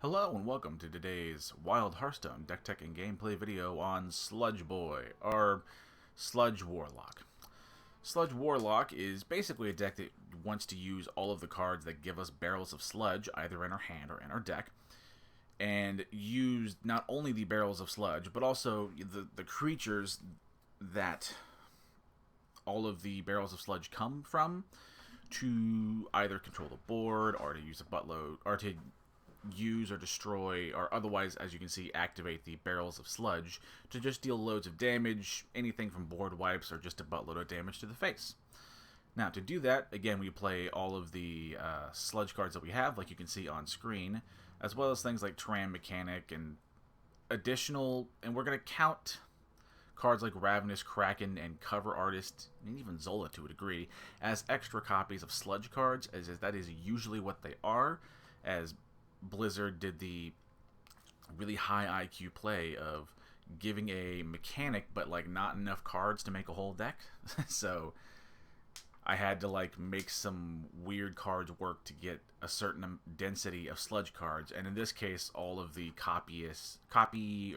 Hello and welcome to today's Wild Hearthstone deck tech and gameplay video on Sludge Boy, or Sludge Warlock. Sludge Warlock is basically a deck that wants to use all of the cards that give us Barrels of Sludge, either in our hand or in our deck, and use not only the Barrels of Sludge, but also the creatures that all of the Barrels of Sludge come from to either control the board or to use a buttload, or to use or destroy, or otherwise, as you can see, activate the Barrels of Sludge to just deal loads of damage, anything from board wipes or just a buttload of damage to the face. Now, to do that, again, we play all of the sludge cards that we have, like you can see on screen, as well as things like Tram Mechanic and additional, and we're going to count cards like Ravenous Kraken and Cover Artist, and even Zola to a degree, as extra copies of sludge cards, as that is usually what they are, as Blizzard did the really high IQ play of giving a mechanic but like not enough cards to make a whole deck. So I had to like make some weird cards work to get a certain density of sludge cards, and in this case all of the copy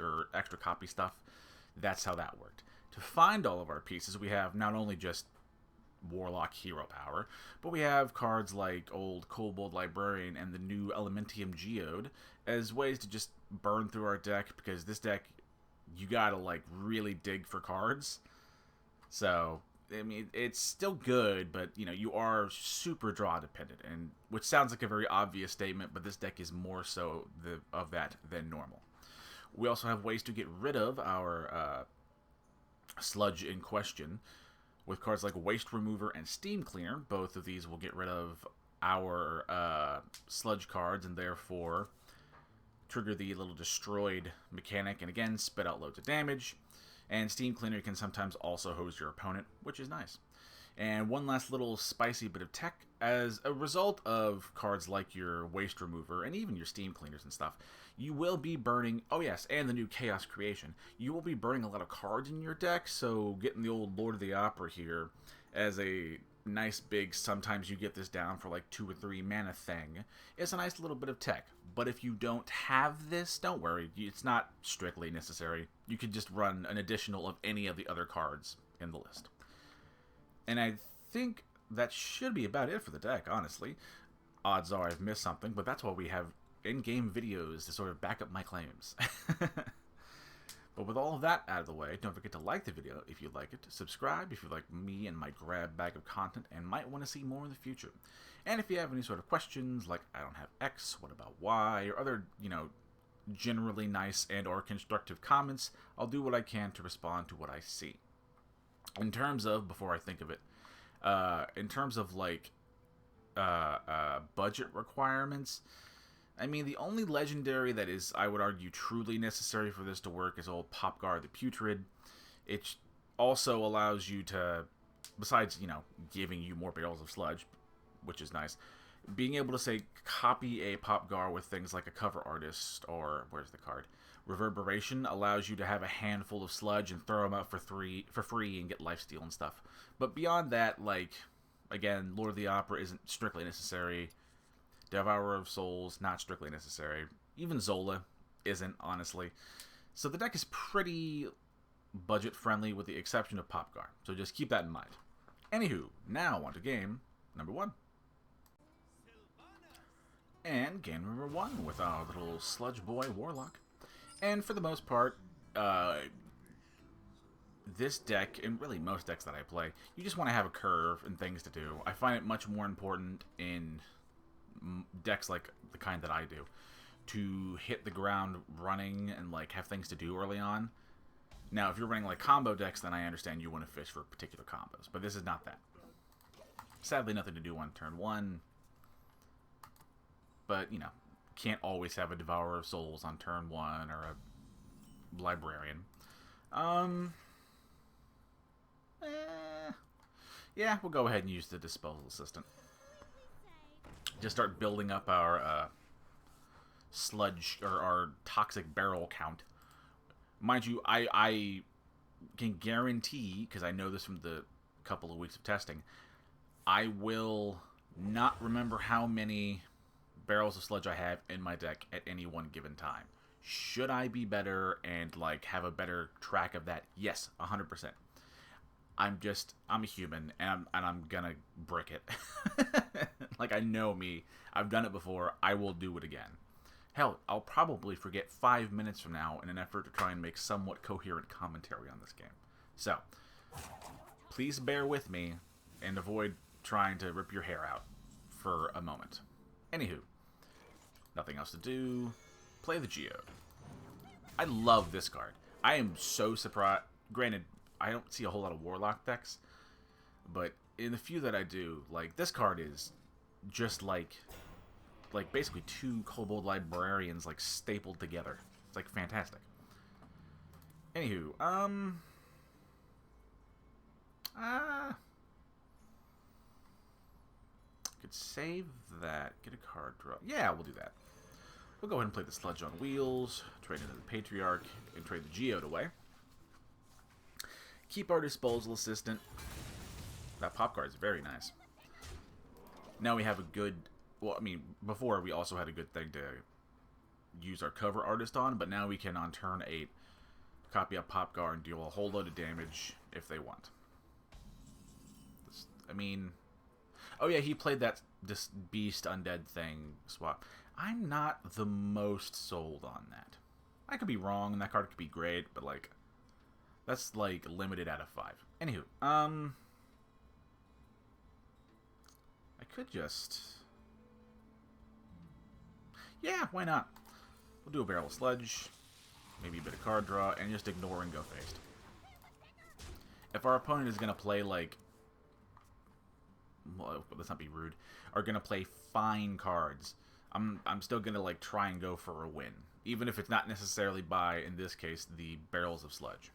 or extra copy stuff, that's how that worked. To find all of our pieces, we have not only just Warlock hero power, but we have cards like old Kobold Librarian and the new Elementium Geode as ways to just burn through our deck, because this deck, you gotta like really dig for cards. So I mean, it's still good, but you know, you are super draw dependent, and which sounds like a very obvious statement, but this deck is more so of that than normal. We also have ways to get rid of our sludge in question with cards like Waste Remover and Steam Cleaner. Both of these will get rid of our sludge cards and therefore trigger the little destroyed mechanic and again spit out loads of damage. And Steam Cleaner can sometimes also hose your opponent, which is nice. And one last little spicy bit of tech, as a result of cards like your Waste Remover and even your Steam Cleaners and stuff, you will be burning, oh yes, and the new Chaos Creation, you will be burning a lot of cards in your deck, so getting the old Lord of the Opera here as a nice big, sometimes you get this down for like 2 or 3 mana thing, is a nice little bit of tech. But if you don't have this, don't worry, it's not strictly necessary. You could just run an additional of any of the other cards in the list. And I think that should be about it for the deck, honestly. Odds are I've missed something, but that's why we have in-game videos to sort of back up my claims. But with all of that out of the way, don't forget to like the video if you like it, subscribe if you like me and my grab bag of content and might want to see more in the future. And if you have any sort of questions, like I don't have X, what about Y, or other, you know, generally nice and or constructive comments, I'll do what I can to respond to what I see. In terms of, before I think of it, in terms of like budget requirements, I mean, the only legendary that is, I would argue, truly necessary for this to work is old Popgar the Putrid. It also allows you to, besides, you know, giving you more Barrels of Sludge, which is nice, being able to, say, copy a Popgar with things like a Cover Artist, or, where's the card? Reverberation allows you to have a handful of sludge and throw them out for free and get lifesteal and stuff. But beyond that, like, again, Lord of the Opera isn't strictly necessary. Devourer of Souls, not strictly necessary. Even Zola isn't, honestly. So the deck is pretty budget-friendly with the exception of Popgar. So just keep that in mind. Anywho, now on to game number 1. And game number 1 with our little Sludge Boy Warlock. And for the most part, this deck, and really most decks that I play, you just want to have a curve and things to do. I find it much more important in decks like the kind that I do to hit the ground running and like have things to do early on. Now, if you're running like combo decks, then I understand you want to fish for particular combos, but this is not that. Sadly, nothing to do on turn 1. But, you know, can't always have a Devourer of Souls on turn 1 or a Librarian. Yeah, we'll go ahead and use the Disposal Assistant. Just start building up our sludge, or our toxic barrel count. Mind you, I can guarantee, because I know this from the couple of weeks of testing, I will not remember how many Barrels of Sludge I have in my deck at any one given time. Should I be better and like have a better track of that? Yes, 100%. I'm a human, and I'm gonna brick it. Like, I know me. I've done it before. I will do it again. Hell, I'll probably forget 5 minutes from now in an effort to try and make somewhat coherent commentary on this game. So, please bear with me and avoid trying to rip your hair out for a moment. Anywho, nothing else to do. Play the Geode. I love this card. I am so surprised. Granted, I don't see a whole lot of Warlock decks, but in the few that I do, like, this card is just like basically two Kobold Librarians, like, stapled together. It's, like, fantastic. Anywho, could save that, get a card draw. Yeah, we'll do that. We'll go ahead and play the Sludge on Wheels, trade into the Patriarch, and trade the Geode away. Keep our Disposal Assistant. That pop card is very nice. Now we have a good... Well, I mean, before we also had a good thing to use our cover artist on, but now we can, on turn 8, copy up pop guard and deal a whole load of damage if they want. I mean... Oh yeah, he played this Beast Undead thing swap. I'm not the most sold on that. I could be wrong, and that card could be great, but, like... That's, like, limited out of 5. Anywho, I could just... Yeah, why not? We'll do a Barrel of Sludge, maybe a bit of card draw, and just ignore and go faced. If our opponent is going to play, like... Well, let's not be rude. Are going to play fine cards, I'm still going to, like, try and go for a win. Even if it's not necessarily by, in this case, the Barrels of Sludge.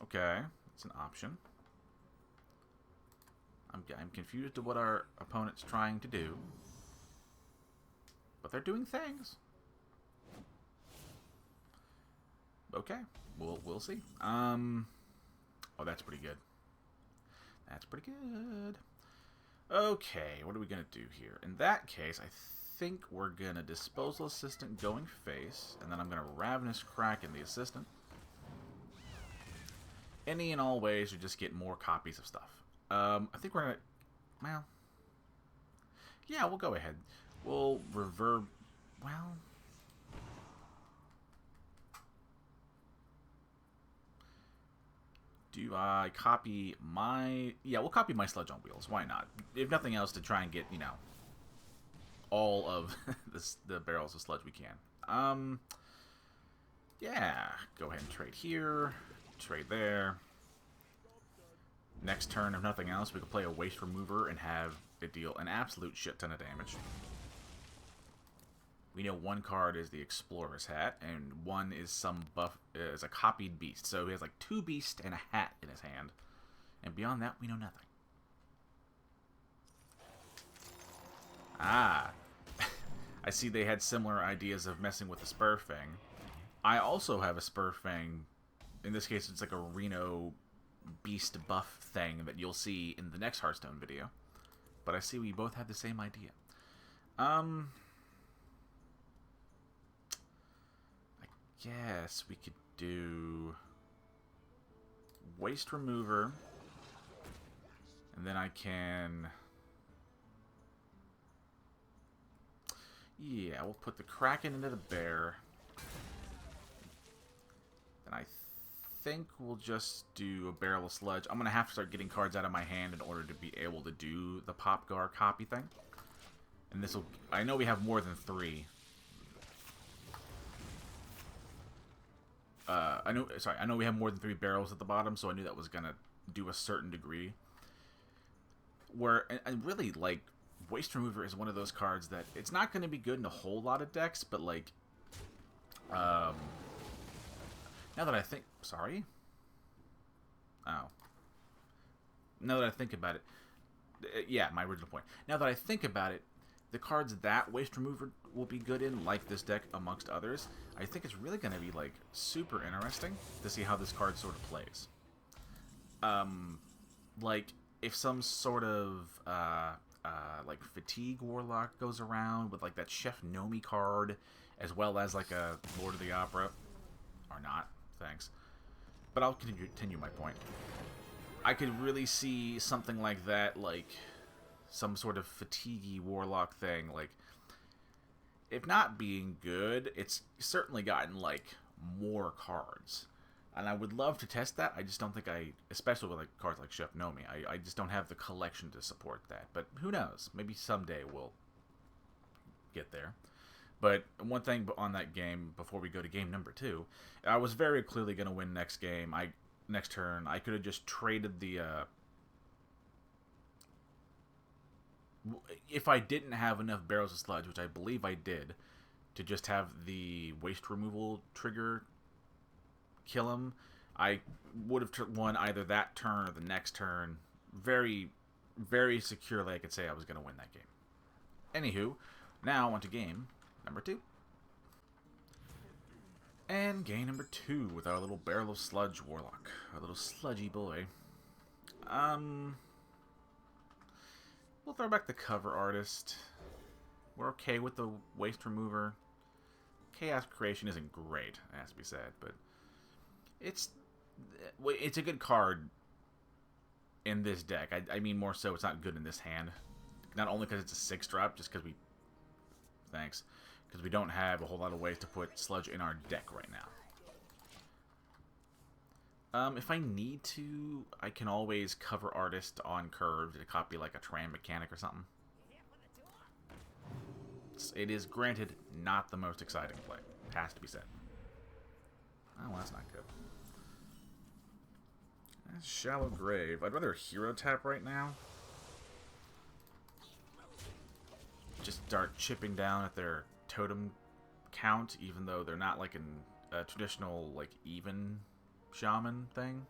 Okay, that's an option. I'm confused at what our opponent's trying to do. But they're doing things. Okay, we'll see. Oh, that's pretty good. That's pretty good. Okay, what are we going to do here? In that case, I think we're going to Disposal Assistant going face, and then I'm going to Ravenous Crack in the Assistant. Any and all ways to just get more copies of stuff. I think we're going to... Well... Yeah, we'll go ahead. We'll reverb... Well... Do I copy my... Yeah, we'll copy my Sludge on Wheels. Why not? If nothing else, to try and get, you know, all of the Barrels of Sludge we can. Yeah. Go ahead and trade here. Trade there. Next turn, if nothing else, we could play a Waste Remover and have it deal an absolute shit ton of damage. We know one card is the Explorer's Hat, and one is some buff, is a copied beast. So he has like 2 beasts and a hat in his hand. And beyond that, we know nothing. Ah. I see they had similar ideas of messing with the Spurfang. I also have a Spurfang. In this case, it's like a Reno beast buff thing that you'll see in the next Hearthstone video. But I see we both have the same idea. Guess we could do Waste Remover, and then I can... Yeah, we'll put the Kraken into the Bear. Then I think we'll just do a Barrel of Sludge. I'm going to have to start getting cards out of my hand in order to be able to do the Pop Gar copy thing. And this will... I know we have more than 3. I know we have more than 3 barrels at the bottom, so I knew that was gonna do a certain degree. And really, like, Waste Remover is one of those cards that it's not gonna be good in a whole lot of decks, but like, now that I think, sorry, oh, now that I think about it, yeah, my original point. Now that I think about it, the cards that Waste Remover will be good in, like this deck amongst others, I think it's really going to be, like, super interesting to see how this card sort of plays. Like, if some sort of like Fatigue Warlock goes around with like that Chef Nomi card, as well as like a Lord of the Opera, or not. Thanks, but I'll continue my point. I could really see something like that, like some sort of Fatigue Warlock thing, like if not being good, it's certainly gotten like more cards. And I would love to test that. I just don't think especially with like cards like Chef Nomi, I just don't have the collection to support that. But who knows? Maybe someday we'll get there. But one thing on that game, before we go to game number 2, I was very clearly going to win next game. Next turn, I could have just traded the... if I didn't have enough Barrels of Sludge, which I believe I did, to just have the waste removal trigger kill him, I would have won either that turn or the next turn. Very, very securely I could say I was going to win that game. Anywho, now on to game number 2. And game number 2 with our little Barrel of Sludge Warlock. Our little sludgy boy. We'll throw back the cover artist. We're okay with the waste remover. Chaos Creation isn't great, it has to be said, but it's a good card in this deck. I mean, more so, it's not good in this hand. Not only because it's a 6-drop, just because because we don't have a whole lot of ways to put Sludge in our deck right now. If I need to, I can always cover artist on curve to copy like a Tran mechanic or something. It is, granted, not the most exciting play. It has to be said. Oh, well, that's not good. Shallow Grave. I'd rather hero tap right now. Just start chipping down at their totem count, even though they're not like a traditional like even shaman thing.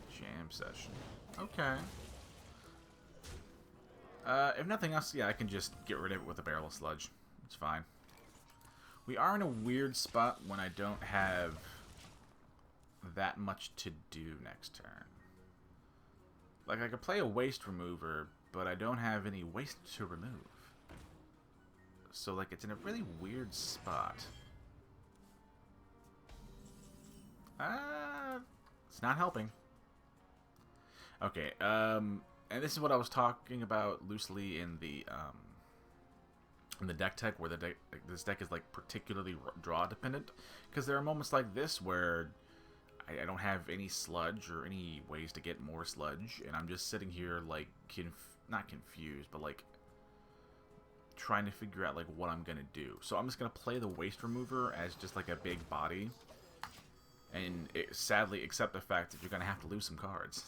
Jam session. Okay. If nothing else, yeah, I can just get rid of it with a Barrel of Sludge. It's fine. We are in a weird spot when I don't have that much to do next turn. Like, I could play a waste remover, but I don't have any waste to remove. So, like, it's in a really weird spot. It's not helping. Okay, and this is what I was talking about loosely in the deck tech, where this deck is, like, particularly draw dependent. Because there are moments like this where I don't have any sludge or any ways to get more sludge, and I'm just sitting here, like, not confused, but, like, trying to figure out, like, what I'm going to do. So I'm just going to play the waste remover as just, like, a big body, and sadly accept the fact that you're going to have to lose some cards.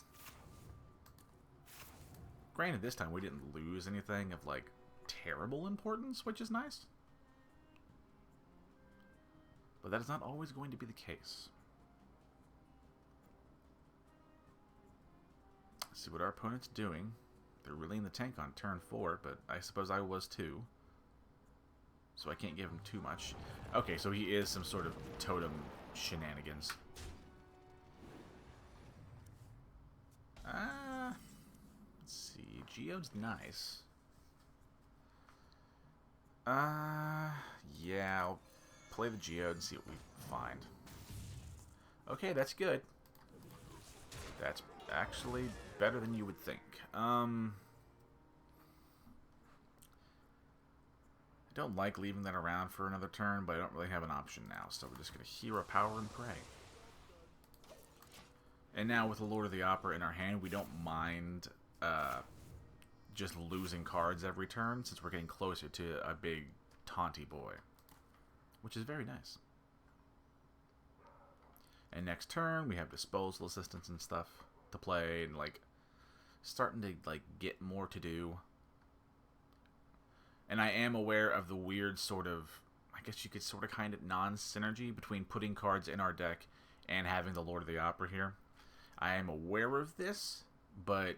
Granted, this time we didn't lose anything of, like, terrible importance, which is nice. But that is not always going to be the case. See what our opponent's doing. They're really in the tank on turn 4, but I suppose I was too. So I can't give him too much. Okay, so he is some sort of totem shenanigans. Let's see. Geode's nice. Yeah, I'll play the Geode and see what we find. Okay, that's good. That's actually better than you would think. I don't like leaving that around for another turn, but I don't really have an option now, so we're just going to Hero Power and pray. And now with the Lord of the Opera in our hand, we don't mind just losing cards every turn, since we're getting closer to a big taunty boy, which is very nice. And next turn, we have disposal assistance and stuff to play, and like starting to like get more to do. And I am aware of the weird sort of, I guess you could sort of kind of non-synergy between putting cards in our deck and having the Lord of the Opera here. I am aware of this, but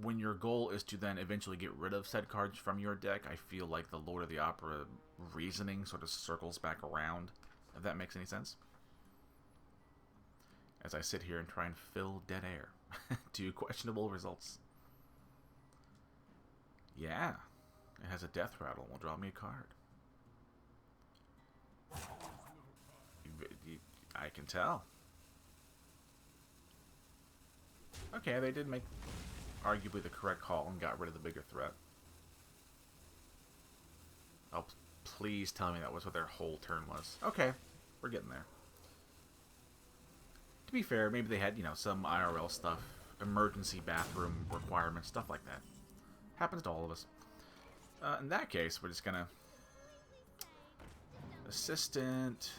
when your goal is to then eventually get rid of said cards from your deck, I feel like the Lord of the Opera reasoning sort of circles back around, if that makes any sense. As I sit here and try and fill dead air. to questionable results. Yeah, it has a death rattle. Will draw me a card. I can tell. Okay, they did make arguably the correct call and got rid of the bigger threat. Oh, please tell me that was what their whole turn was. Okay, we're getting there. To be fair, maybe they had, you know, some IRL stuff, emergency bathroom requirements, stuff like that. Happens to all of us. In that case, we're just gonna assistant,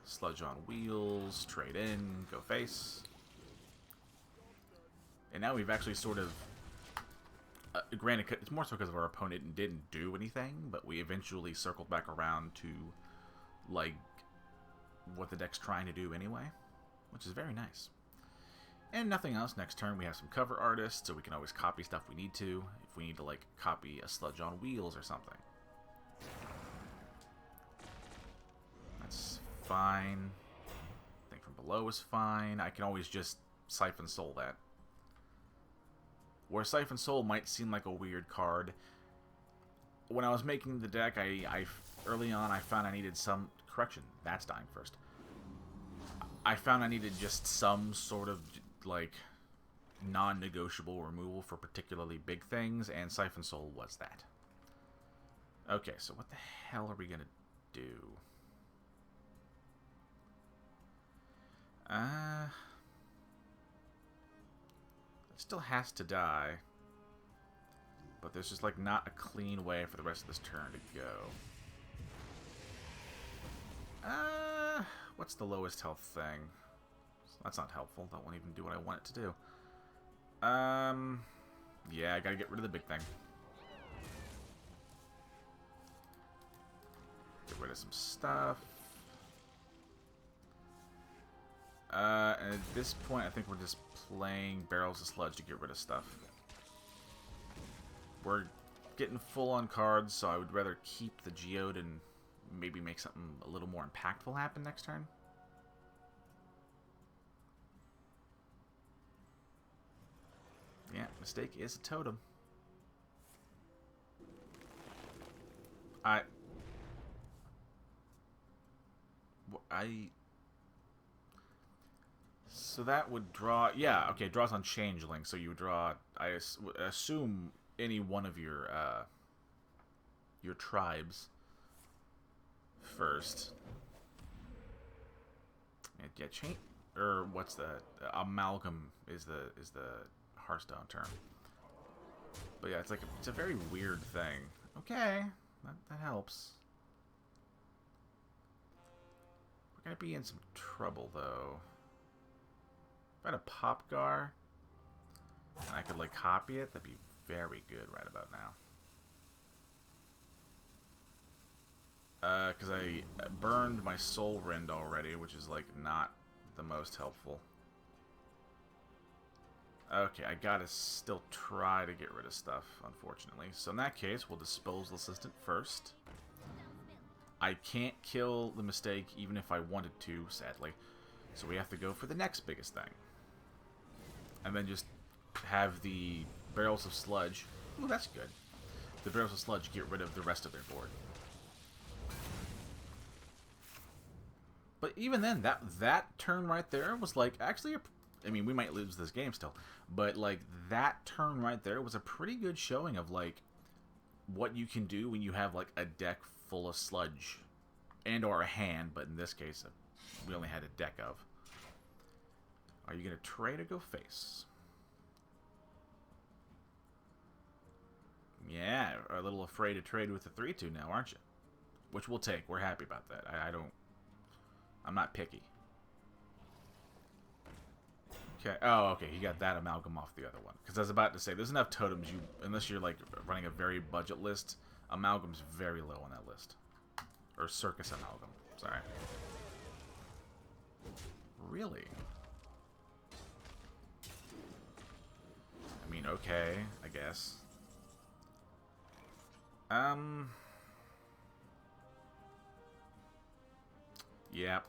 sludge on wheels, trade in, go face. And now we've actually sort of, granted, it's more so because of our opponent didn't do anything, but we eventually circled back around to, like, what the deck's trying to do anyway, which is very nice. And nothing else. Next turn we have some cover artists, so we can always copy stuff we need to, if we need to, like, copy a sludge on wheels or something. That's fine. I think from below is fine. I can always just Siphon Soul that. Where Siphon Soul might seem like a weird card, when I was making the deck, early on I found I needed some... Correction, that's dying first. I found I needed just some sort of, like, non-negotiable removal for particularly big things, and Siphon Soul was that. Okay, so what the hell are we gonna do? It still has to die, but there's just, like, not a clean way for the rest of this turn to go. What's the lowest health thing? That's not helpful. That won't even do what I want it to do. Yeah, I gotta get rid of the big thing. Get rid of some stuff. And at this point, I think we're just playing Barrels of Sludge to get rid of stuff. We're getting full on cards, so I would rather keep the Geode and maybe make something a little more impactful happen next turn. Yeah, mistake is a totem. So that would draw... Yeah, okay, draws on Changeling, so you would draw... I assume any one of your tribes first. Yeah, change... Or what's the... Amalgam is the Hearthstone term. But yeah, it's a very weird thing. Okay, that helps. We're gonna be in some trouble, though. If I had a Popgar, and I could, like, copy it, that'd be very good right about now. Because I burned my Soul Rend already, which is, like, not the most helpful. Okay, I gotta still try to get rid of stuff, unfortunately. So in that case, we'll Disposal Assistant first. I can't kill the mistake even if I wanted to, sadly. So we have to go for the next biggest thing. And then just have the Barrels of Sludge... Ooh, that's good. The Barrels of Sludge get rid of the rest of their board. But even then, that turn right there was, like, actually a... I mean, we might lose this game still. But, like, that turn right there was a pretty good showing of, like, what you can do when you have, like, a deck full of sludge. And or a hand, but in this case, we only had a deck of. Are you going to trade or go face? Yeah, a little afraid to trade with the 3-2 now, aren't you? Which we'll take. We're happy about that. I'm not picky. Okay. Oh, okay. He got that amalgam off the other one. Because I was about to say, there's enough totems. Unless you're, like, running a very budget list, amalgam's very low on that list. Or circus amalgam. Sorry. Really? I mean, okay, I guess. Yeah.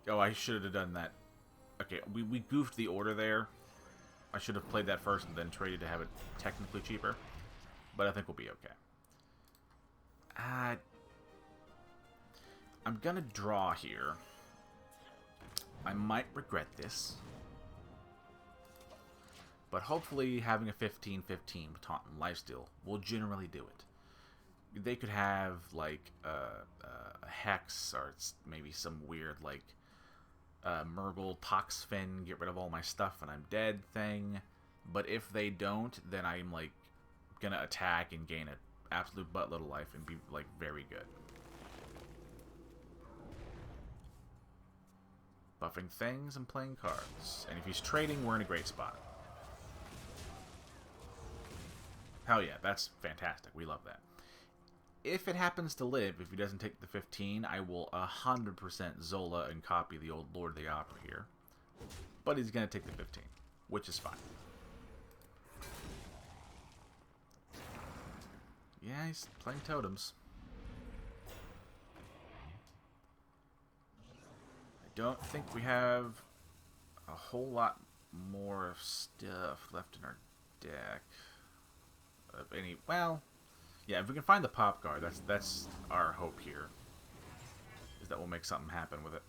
Oh, I should have done that. Okay, we goofed the order there. I should have played that first and then traded to have it technically cheaper. But I think we'll be okay. I'm gonna draw here. I might regret this. But hopefully having a 15-15 with Taunt and Lifesteal will generally do it. They could have, like, a Hex or maybe some weird, like, Murgle, Toxfin, get rid of all my stuff and I'm dead thing. But if they don't, then I'm, like, gonna attack and gain an absolute buttload of life and be, like, very good. Buffing things and playing cards. And if he's trading, we're in a great spot. Hell yeah, that's fantastic. We love that. If it happens to live, if he doesn't take the 15, I will 100% Zola and copy the old Lord of the Opera here. But he's going to take the 15, which is fine. Yeah, he's playing totems. I don't think we have a whole lot more stuff left in our deck. Of any, well, yeah, if we can find the pop card, that's our hope here. Is that we'll make something happen with it.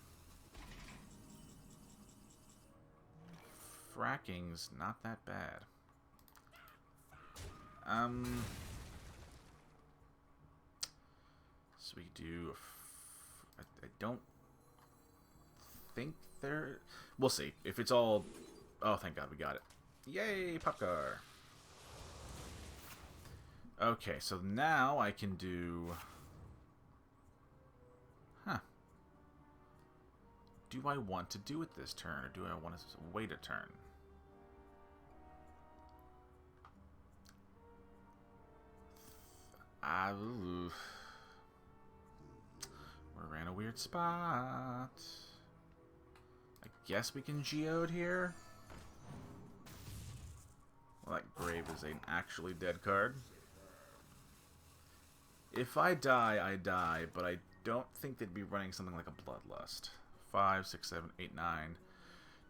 Fracking's not that bad. So we do. I don't think there. We'll see if it's all. Oh, thank God we got it! Yay, pop card. Okay, so now I can do... Huh. Do I want to do it this turn, or do I want to wait a turn? We're in a weird spot. I guess we can geode here? Well, that grave is an actually dead card. If I die, I die, but I don't think they'd be running something like a Bloodlust. 5, 6, 7, 8, 9,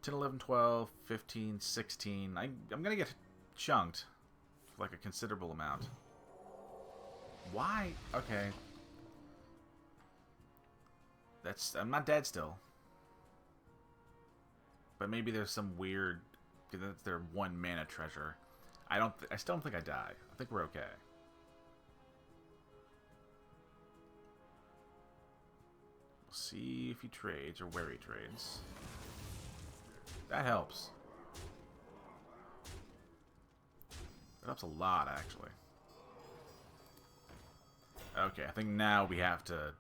10, 11, 12, 15, 16. I'm going to get chunked for like a considerable amount. Why? Okay. I'm not dead still. But maybe there's some weird... That's their 1 mana treasure. I still don't think I die. I think we're okay. See if he trades or where he trades. That helps. That helps a lot, actually. Okay, I think now we have to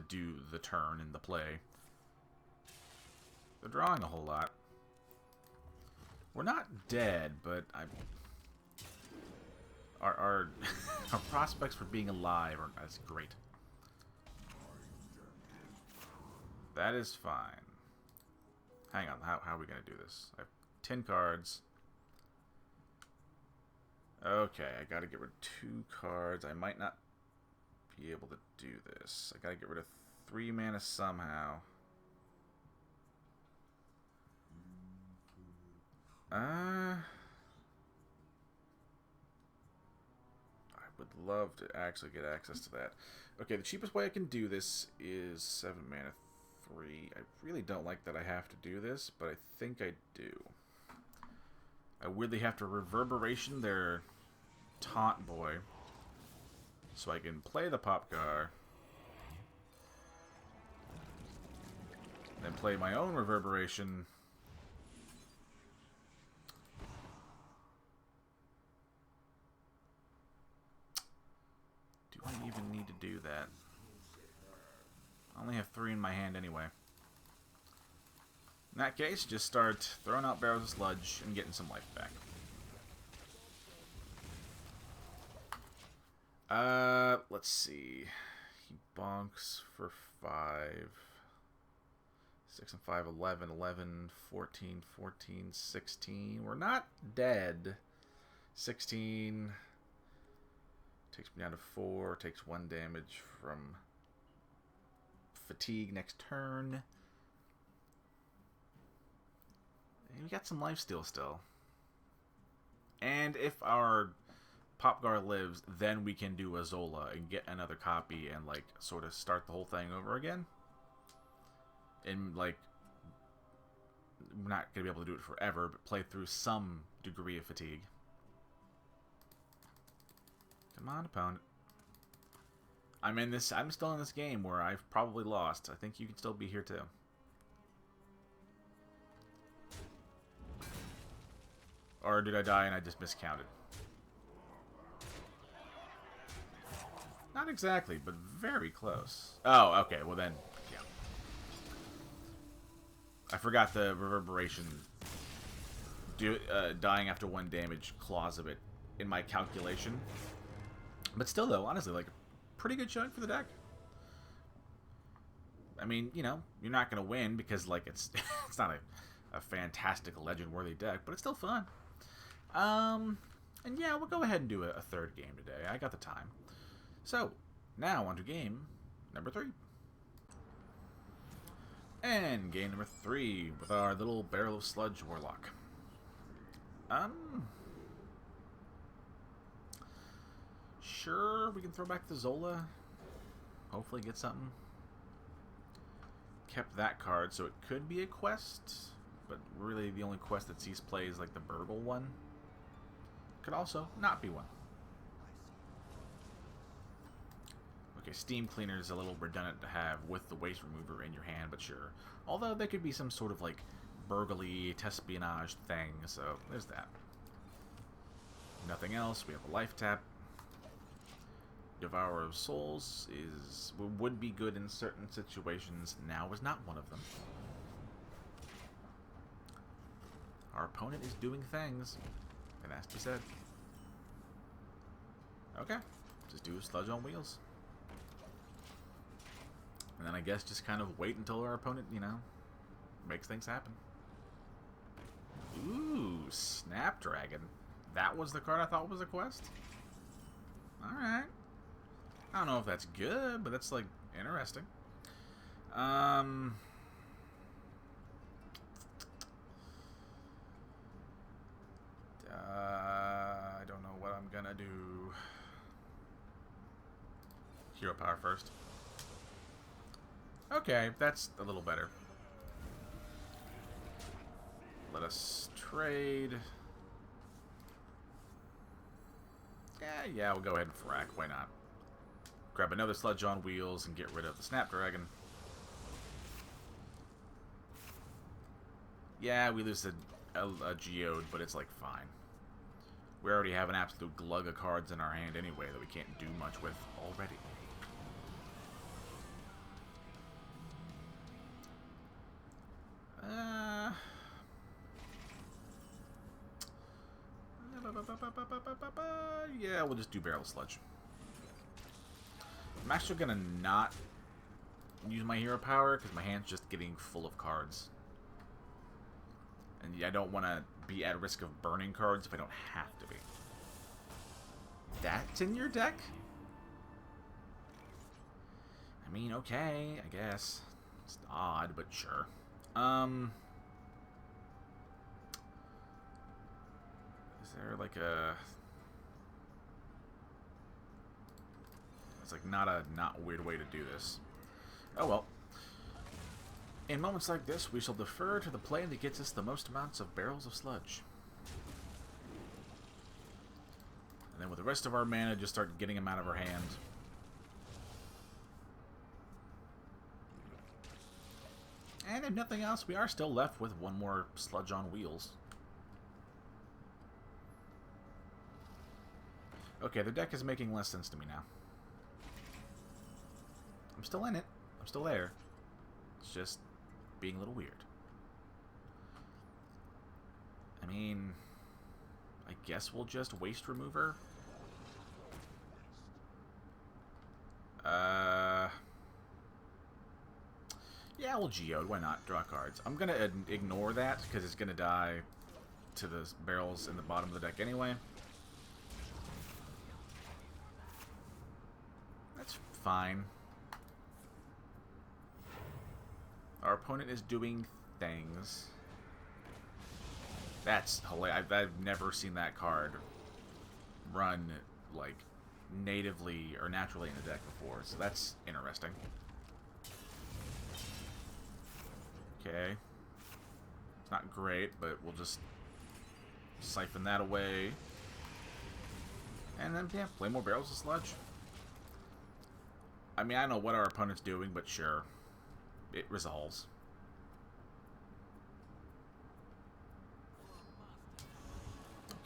do the turn and the play. They're drawing a whole lot. We're not dead, but our prospects for being alive aren't as great. That is fine. Hang on, how are we going to do this? I have 10 cards. Okay, I got to get rid of 2 cards. I might not be able to do this. I got to get rid of 3 mana somehow. I would love to actually get access to that. Okay, the cheapest way I can do this is 7 mana 3. I really don't like that I have to do this, but I think I do. I weirdly have to Reverberation their Taunt Boy so I can play the pop card, then play my own Reverberation. Do I even need to do that? I only have 3 in my hand anyway. In that case, just start throwing out Barrels of Sludge and getting some life back. Let's see. He bonks for 5. 6 and 5, 11, 11, 14, 14, 16. We're not dead. 16. Takes me down to 4. Takes 1 damage from fatigue next turn. We got some lifesteal still. And if our Popgar lives, then we can do a Zola and get another copy and, like, sort of start the whole thing over again. And, like, we're not going to be able to do it forever, but play through some degree of fatigue. Come on, opponent. I'm still in this game where I've probably lost. I think you can still be here too. Or did I die and I just miscounted? Not exactly, but very close. Oh, okay, well then, yeah. I forgot the reverberation dying after 1 damage clause of it in my calculation. But still, though, honestly, like, pretty good showing for the deck. I mean, you know, you're not going to win because, like, it's it's not a fantastic legend-worthy deck, but it's still fun. And yeah, we'll go ahead and do a third game today. I got the time. So, now on to game number 3. And game number 3 with our little Barrel of Sludge Warlock. Sure, we can throw back the Zola. Hopefully get something. Kept that card, so it could be a quest. But really, the only quest that sees play is like the Burgle one. Could also not be one. Okay, Steam Cleaner is a little redundant to have with the Waste Remover in your hand, but sure. Although there could be some sort of like burglary, espionage thing, so there's that. Nothing else. We have a life tap. Devourer of Souls would be good in certain situations. Now is not one of them. Our opponent is doing things. It has to be said. Okay. Just do Sludge on wheels. And then I guess just kind of wait until our opponent, you know, makes things happen. Ooh, Snapdragon. That was the card I thought was a quest? Alright. I don't know if that's good, but that's, like, interesting. I don't know what I'm gonna do. Hero power first. Okay, that's a little better. Let us trade. Yeah, we'll go ahead and frack. Why not? Grab another Sludge on wheels and get rid of the Snapdragon. Yeah, we lose a Geode, but it's like fine. We already have an absolute glug of cards in our hand anyway that we can't do much with already. Yeah, we'll just do Barrel of Sludge. I'm actually gonna not use my hero power because my hand's just getting full of cards. And I don't want to be at risk of burning cards if I don't have to be. That's in your deck? I mean, okay, I guess. It's odd, but sure. Is there like a... It's like not a weird way to do this. Oh well. In moments like this, we shall defer to the play that gets us the most amounts of Barrels of Sludge. And then with the rest of our mana, just start getting them out of our hand. And if nothing else, we are still left with one more Sludge on wheels. Okay, the deck is making less sense to me now. I'm still in it. I'm still there. It's just being a little weird. I mean, I guess we'll just Waste Remover. Yeah, we'll Geode. Why not? Draw cards. I'm going to ignore that because it's going to die to the barrels in the bottom of the deck anyway. That's fine. Our opponent is doing things. That's hilarious. I've never seen that card run, like, natively or naturally in the deck before, so that's interesting. Okay. It's not great, but we'll just siphon that away. And then, yeah, play more Barrels of Sludge. I mean, I don't know what our opponent's doing, but sure. It resolves.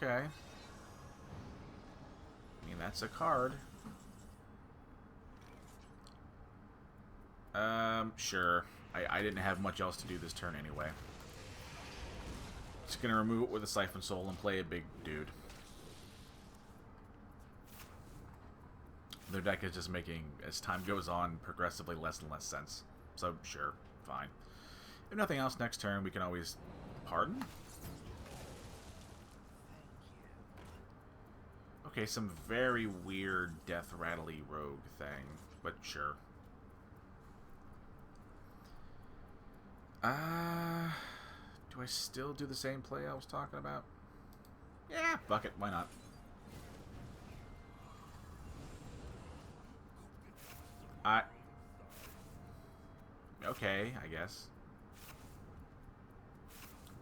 Okay. I mean, that's a card. Sure. I didn't have much else to do this turn anyway. Just gonna remove it with a Siphon Soul and play a big dude. Their deck is just making, as time goes on, progressively less and less sense. So, sure. Fine. If nothing else, next turn we can always... Pardon? Okay, some very weird Death Rattly rogue thing, but sure. Do I still do the same play I was talking about? Yeah, fuck it, why not? Okay, I guess.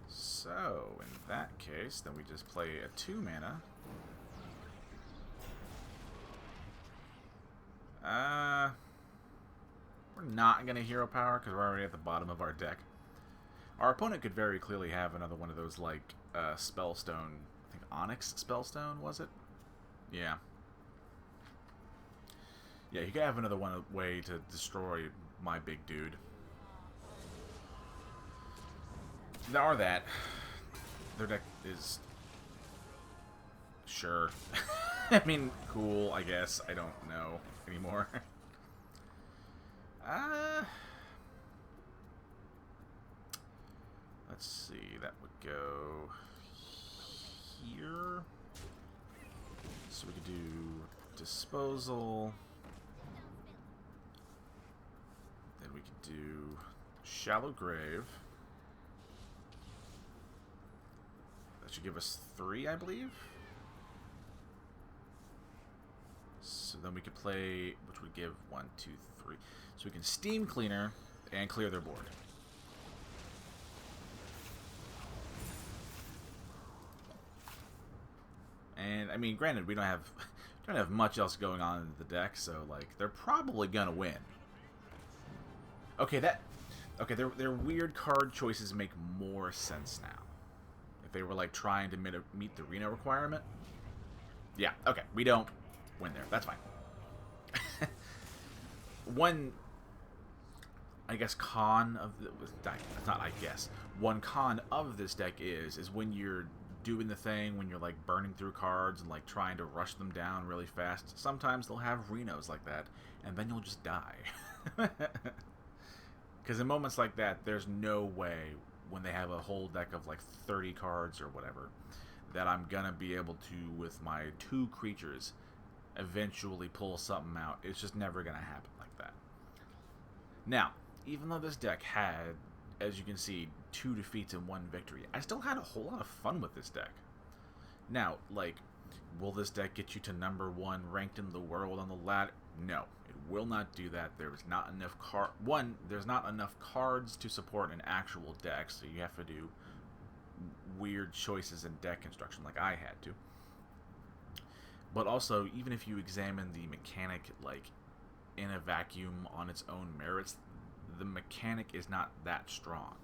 So, in that case, then we just play a 2 mana. We're not going to hero power because we're already at the bottom of our deck. Our opponent could very clearly have another one of those, like, Spellstone. I think Onyx Spellstone, was it? Yeah. Yeah, you could have another one way to destroy my big dude. Or that. Their deck is... Sure. I mean, cool, I guess. I don't know anymore. Let's see. That would go here. So we could do Disposal. Then we could do Shallow Grave. That should give us 3, I believe. So then we could play, which would give 1, 2, 3. So we can Steam Cleaner and clear their board. And I mean, granted, we don't have much else going on in the deck, so like they're probably gonna win. Okay, their weird card choices make more sense now. If they were like trying to meet the Reno requirement, yeah. Okay, we don't win there. That's fine. One, I guess, con of the not I guess one con of this deck is when you're doing the thing when you're like burning through cards and like trying to rush them down really fast. Sometimes they'll have Renos like that, and then you'll just die. Because in moments like that, there's no way when they have a whole deck of like 30 cards or whatever that I'm gonna be able to, with my 2 creatures, eventually pull something out. It's just never gonna happen like that. Now, even though this deck had, as you can see, 2 defeats and 1 victory, I still had a whole lot of fun with this deck. Now, like, will this deck get you to #1 ranked in the world on the ladder? No, it will not do that. There is not enough there's not enough cards to support an actual deck, so you have to do weird choices in deck construction like I had to. But also, even if you examine the mechanic, like, in a vacuum on its own merits, the mechanic is not that strong.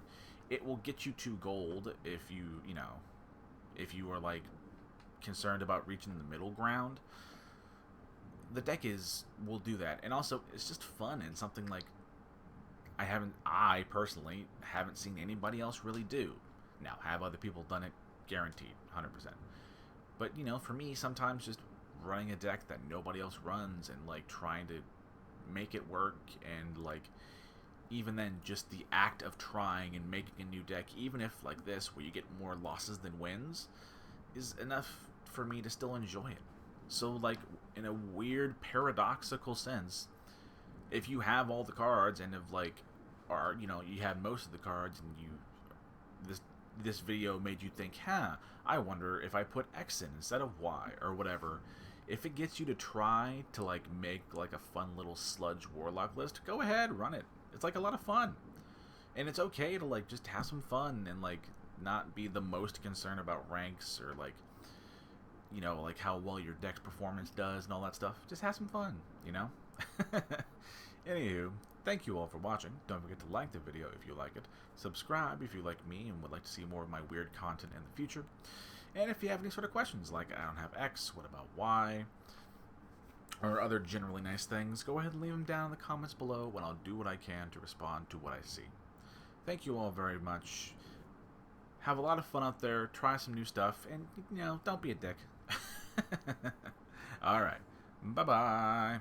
It will get you 2 gold if if you are, like, concerned about reaching the middle ground. The deck will do that. And also, it's just fun and something, like, I personally haven't seen anybody else really do. Now, have other people done it? Guaranteed, 100%. But, for me, sometimes just running a deck that nobody else runs and, like, trying to make it work, and, like, even then, just the act of trying and making a new deck, even if, like this, where you get more losses than wins, is enough for me to still enjoy it. So, like, in a weird, paradoxical sense, if you have all the cards and you have most of the cards, and this video made you think, I wonder if I put X in instead of Y, or whatever. If it gets you to try to, like, make, like, a fun little Sludge Warlock list, go ahead, run it. It's, like, a lot of fun. And it's okay to, like, just have some fun and, like, not be the most concerned about ranks or, like, you know, like, how well your deck's performance does and all that stuff. Just have some fun, you know? Anywho, thank you all for watching. Don't forget to like the video if you like it. Subscribe if you like me and would like to see more of my weird content in the future. And if you have any sort of questions, like, I don't have X, what about Y, or other generally nice things, go ahead and leave them down in the comments below, and I'll do what I can to respond to what I see. Thank you all very much. Have a lot of fun out there, try some new stuff, and, you know, don't be a dick. Alright, bye-bye.